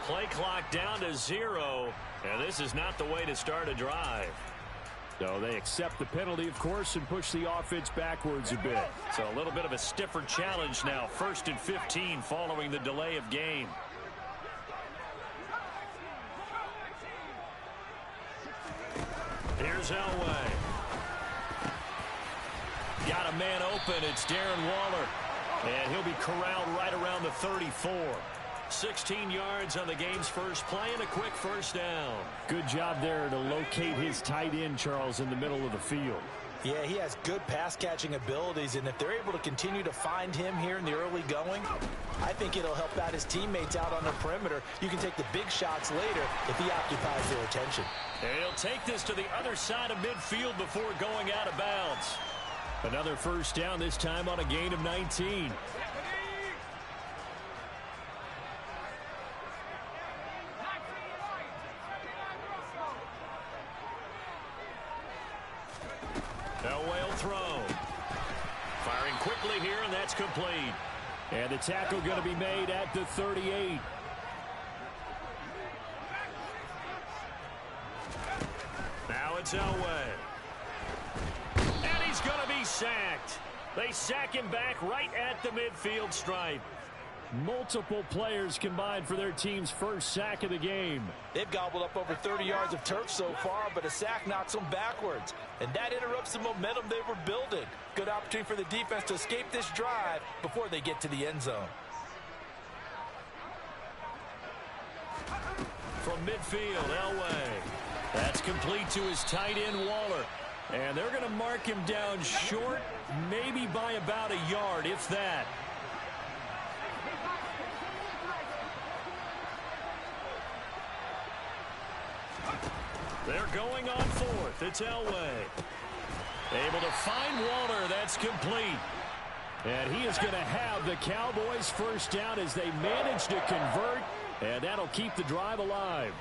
Play clock down to 0, and this is not the way to start a drive. So they accept the penalty, of course, and push the offense backwards a bit. So a little bit of a stiffer challenge now. 1st and 15 following the delay of game. Here's Elway. Got a man open. It's Darren Waller. And he'll be corralled right around the 34. 16 yards on the game's first play and a quick first down. Good job there to locate his tight end, Charles, in the middle of the field. Yeah, he has good pass-catching abilities, and if they're able to continue to find him here in the early going, I think it'll help out his teammates out on the perimeter. You can take the big shots later if he occupies their attention. And he'll take this to the other side of midfield before going out of bounds. Another first down, this time on a gain of 19. Elway will throw. Firing quickly here, and that's complete. And the tackle going to be made at the 38. Now it's Elway. And he's going to be sacked. They sack him back right at the midfield stripe. Multiple players combined for their team's first sack of the game. They've gobbled up over 30 yards of turf so far, but a sack knocks them backwards. And that interrupts the momentum they were building. Good opportunity for the defense to escape this drive before they get to the end zone. From midfield, Elway. That's complete to his tight end, Waller. And they're going to mark him down short, maybe by about a yard, if that. They're going on 4th. It's Elway. Able to find Waller. That's complete. And he is going to have the Cowboys first down as they manage to convert. And that'll keep the drive alive.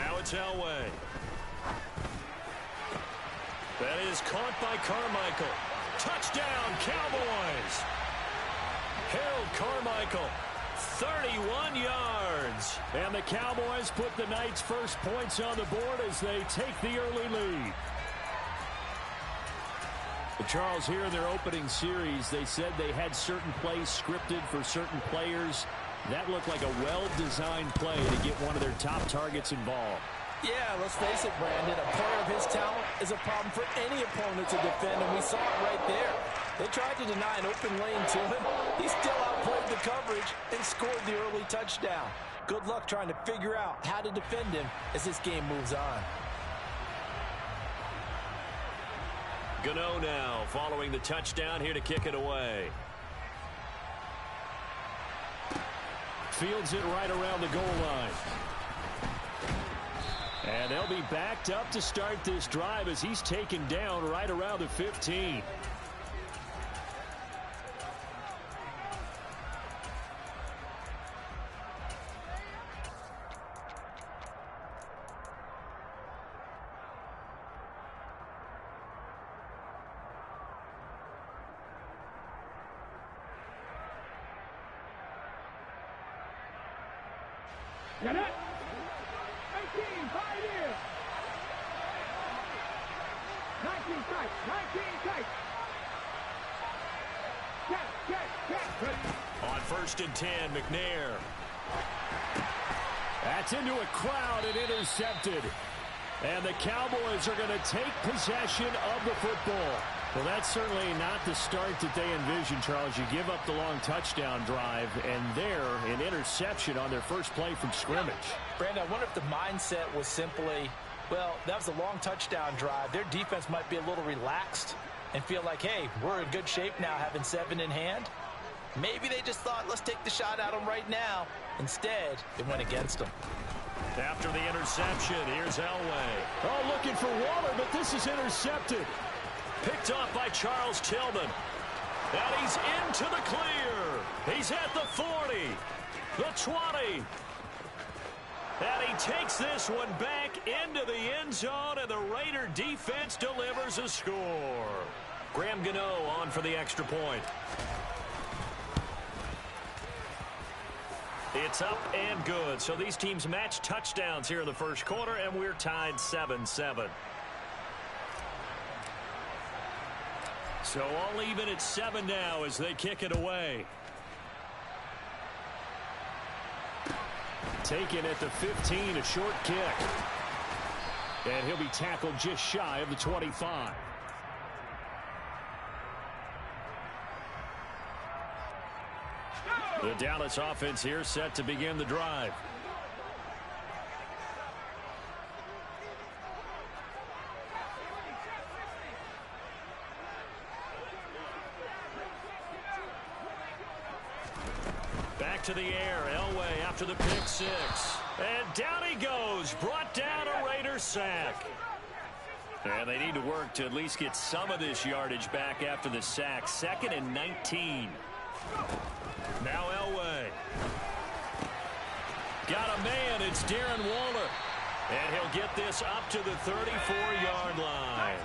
Now it's Elway. That is caught by Carmichael. Touchdown, Cowboys. Harold Carmichael, 31 yards. And the Cowboys put the night's first points on the board as they take the early lead. But Charles, here in their opening series, they said they had certain plays scripted for certain players. That looked like a well-designed play to get one of their top targets involved. Yeah, let's face it, Brandon. A player of his talent is a problem for any opponent to defend, and we saw it right there. They tried to deny an open lane to him. He still outplayed the coverage and scored the early touchdown. Good luck trying to figure out how to defend him as this game moves on. Gano now following the touchdown here to kick it away. Fields it right around the goal line. And they'll be backed up to start this drive as he's taken down right around the 15. Get it? 18, 5 years. 19 tight, 19 tight. Get. On 1st and 10, McNair. That's into a crowd and intercepted. And the Cowboys are going to take possession of the football. Well, that's certainly not the start that they envisioned, Charles. You give up the long touchdown drive, and there, an interception on their first play from scrimmage. Brandon, I wonder if the mindset was simply, well, that was a long touchdown drive. Their defense might be a little relaxed and feel like, hey, we're in good shape now having 7 in hand. Maybe they just thought, let's take the shot at them right now. Instead, it went against them. After the interception, here's Elway. Oh, looking for Waller, but this is intercepted. Picked off by Charles Tillman. And he's into the clear. He's at the 40, the 20. And he takes this one back into the end zone, and the Raider defense delivers a score. Graham Gano on for the extra point. It's up and good. So these teams match touchdowns here in the first quarter, and we're tied 7-7. So all even at 7 now as they kick it away. Taken at the 15, a short kick. And he'll be tackled just shy of the 25. The Dallas offense here set to begin the drive. Back to the air. Elway after the pick 6. And down he goes. Brought down a Raider sack. And they need to work to at least get some of this yardage back after the sack. 2nd and 19. Now Elway. Got a man. It's Darren Waller. And he'll get this up to the 34-yard line.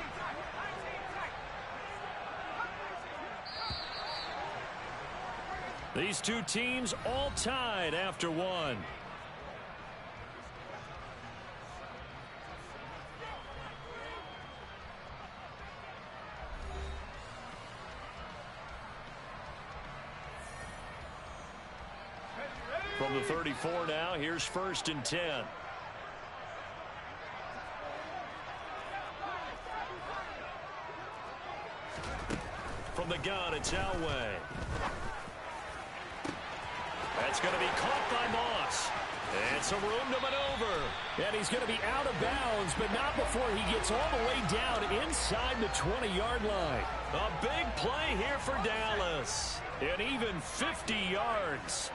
These two teams all tied after 1. From the 34 now, here's 1st and 10. From the gun, it's Elway. That's going to be caught by Moss. And some room to maneuver. And he's going to be out of bounds, but not before he gets all the way down inside the 20-yard line. A big play here for Dallas. And even 50 yards.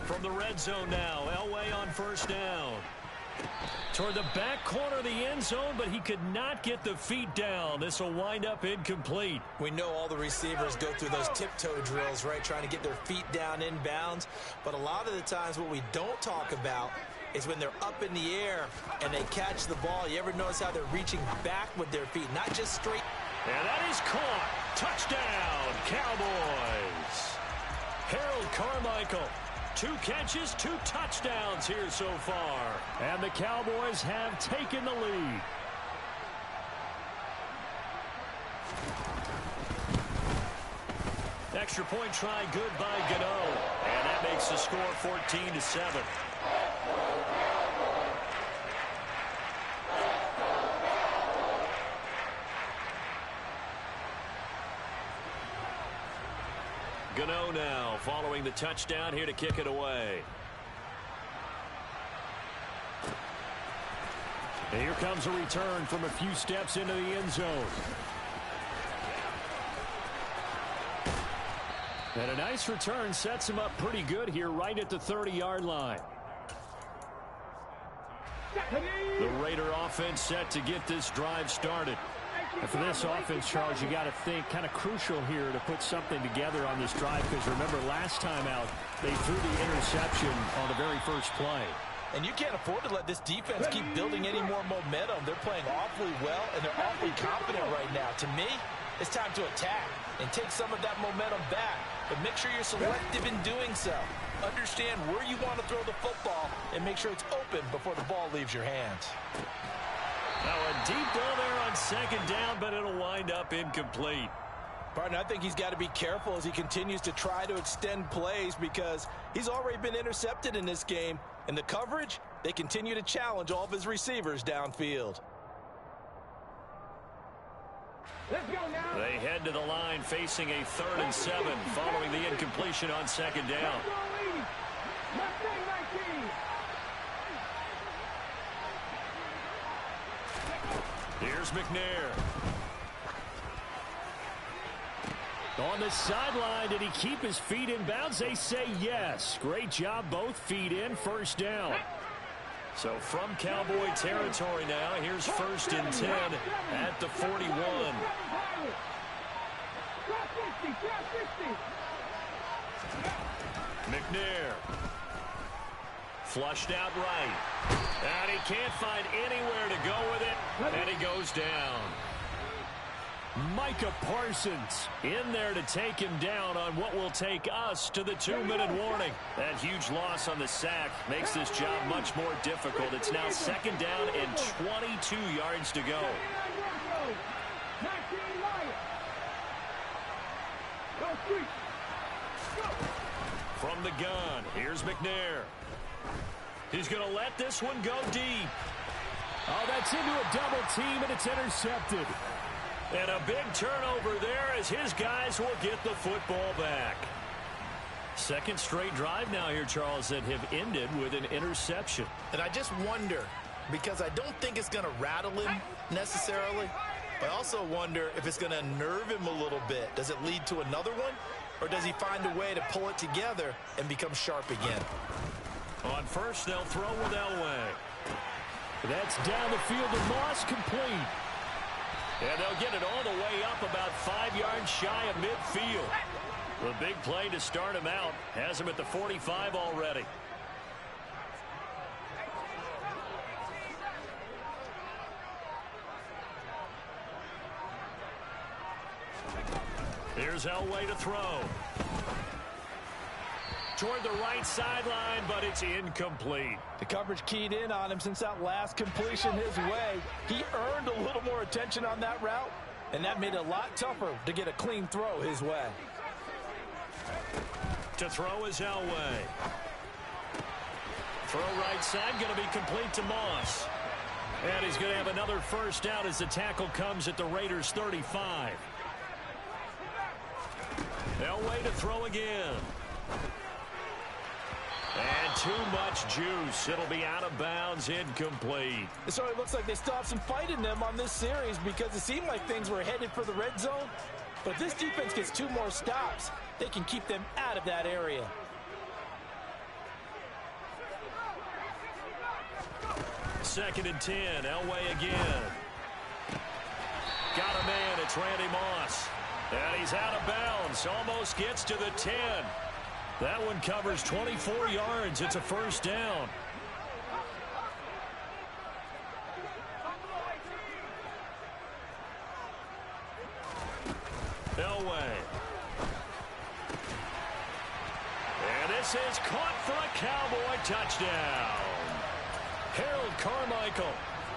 From the red zone now, Elway on 1st down. Toward the back corner of the end zone, but he could not get the feet down. This will wind up incomplete. We know all the receivers go through those tiptoe drills, right, trying to get their feet down inbounds. But a lot of the times what we don't talk about is when they're up in the air and they catch the ball. You ever notice how they're reaching back with their feet, not just straight? And that is caught. Touchdown, Cowboys. Harold Carmichael. 2 catches, 2 touchdowns here so far. And the Cowboys have taken the lead. Extra point try good by Gano. And that makes the score 14-7. Gano now following the touchdown here to kick it away. And here comes a return from a few steps into the end zone. And a nice return sets him up pretty good here right at the 30-yard line. The Raider offense set to get this drive started. And for this offense, Charles, you got to think kind of crucial here to put something together on this drive, because remember last time out they threw the interception on the very first play. And you can't afford to let this defense keep building any more momentum. They're playing awfully well, and they're awfully confident right now. To me, it's time to attack and take some of that momentum back. But make sure you're selective in doing so. Understand where you want to throw the football and make sure it's open before the ball leaves your hands. Now a deep ball there on second down, but it'll wind up incomplete. Partner, I think he's got to be careful as he continues to try to extend plays, because he's already been intercepted in this game. And the coverage, they continue to challenge all of his receivers downfield. Let's go now. They head to the line facing a 3rd and 7 following the incompletion on second down. Here's McNair. On the sideline, did he keep his feet in bounds? They say yes. Great job, both feet in, first down. So from Cowboy territory now, here's 1st and 10 at the 41. McNair. Flushed out right. And he can't find anywhere to go with it. And he goes down. Micah Parsons in there to take him down on what will take us to the 2-minute warning. That huge loss on the sack makes this job much more difficult. It's now 2nd down and 22 yards to go. From the gun, here's McNair. He's going to let this one go deep. Oh, that's into a double team, and it's intercepted. And a big turnover there as his guys will get the football back. 2nd straight drive now here, Charles, that have ended with an interception. And I just wonder, because I don't think it's going to rattle him necessarily, but I also wonder if it's going to unnerve him a little bit. Does it lead to another one, or does he find a way to pull it together and become sharp again? On first, they'll throw with Elway. That's down the field to Moss, complete. And they'll get it all the way up about 5 yards shy of midfield. The big play to start him out has him at the 45 already. Here's Elway to throw. Toward the right sideline, but it's incomplete. The coverage keyed in on him since that last completion his way. He earned a little more attention on that route, and that made it a lot tougher to get a clean throw his way. To throw is Elway. Throw right side, going to be complete to Moss. And he's going to have another first down as the tackle comes at the Raiders' 35. Elway to throw again. And too much juice. It'll be out of bounds, incomplete. So it looks like they still have some fight in them on this series, because it seemed like things were headed for the red zone. But if this defense gets 2 more stops, they can keep them out of that area. 2nd and 10. Elway again. Got a man. It's Randy Moss. And he's out of bounds. Almost gets to the 10. That one covers 24 yards. It's a first down. Elway. And this is caught for a Cowboy touchdown. Harold Carmichael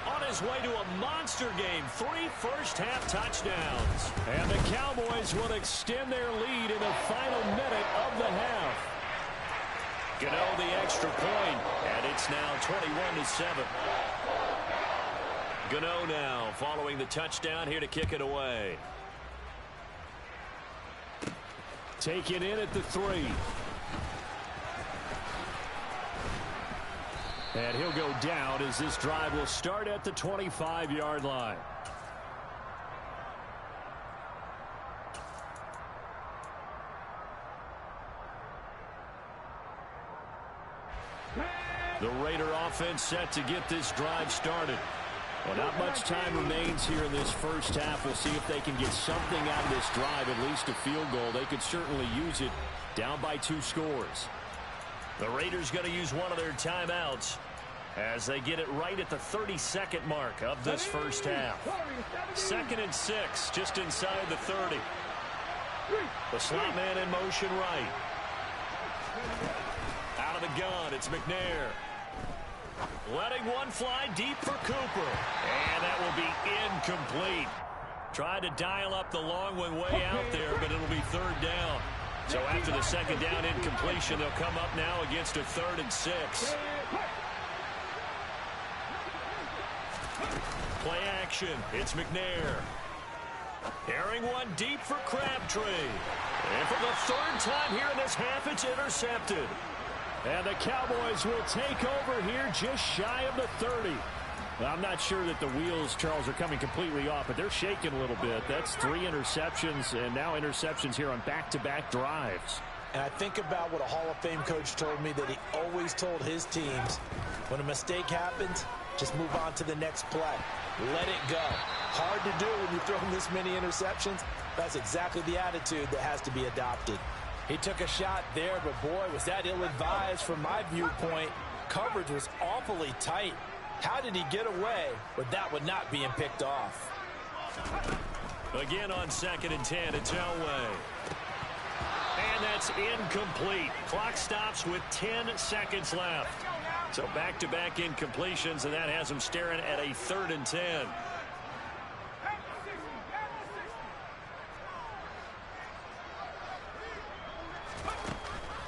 on his way to a monster game. 3 first-half touchdowns. And the Cowboys will extend their lead in the final minute of the half. Gano the extra point, and it's now 21-7. Gano now following the touchdown here to kick it away. Taken in at the 3. And he'll go down as this drive will start at the 25-yard line. The Raider offense set to get this drive started. Well, not much time remains here in this first half. We'll see if they can get something out of this drive, at least a field goal. They could certainly use it down by 2 scores. The Raiders going to use one of their timeouts as they get it right at the 32nd mark of this first half. 2nd and 6, just inside the 30. The slot man in motion right. Out of the gun, it's McNair. Letting one fly deep for Cooper. And that will be incomplete. Tried to dial up the long one way out there, but it'll be 3rd down. So after the 2nd down incompletion, they'll come up now against a 3rd and 6. Play action. It's McNair. Airing one deep for Crabtree. And for the 3rd time here in this half, it's intercepted. And the Cowboys will take over here just shy of the 30. Well, I'm not sure that the wheels, Charles, are coming completely off, but they're shaking a little bit. That's 3 interceptions, and now interceptions here on back-to-back drives. And I think about what a Hall of Fame coach told me, that he always told his teams, when a mistake happens, just move on to the next play. Let it go. Hard to do when you throw this many interceptions. That's exactly the attitude that has to be adopted. He took a shot there, but boy, was that ill-advised from my viewpoint. Coverage was awfully tight. How did he get away with that one not being picked off? Again on 2nd and 10, it's Elway. And that's incomplete. Clock stops with 10 seconds left. So back-to-back incompletions, and that has him staring at a 3rd and 10.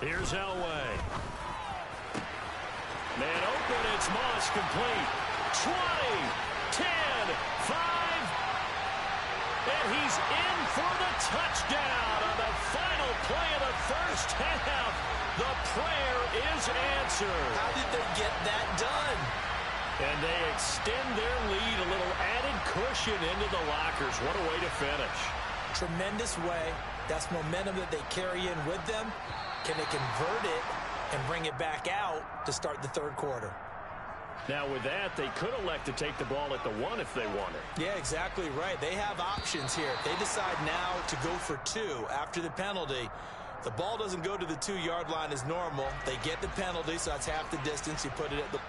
Here's Elway. Man open, it's Moss, complete. 20, 10, 5. And he's in for the touchdown on the final play of the first half. The prayer is answered. How did they get that done? And they extend their lead, a little added cushion into the lockers. What a way to finish. Tremendous way. That's momentum that they carry in with them. Can they convert it and bring it back out to start the 3rd quarter? Now with that, they could elect to take the ball at the 1 if they wanted. Yeah, exactly right. They have options here. If they decide now to go for 2 after the penalty, the ball doesn't go to the 2-yard line as normal. They get the penalty, so that's half the distance. You put it at the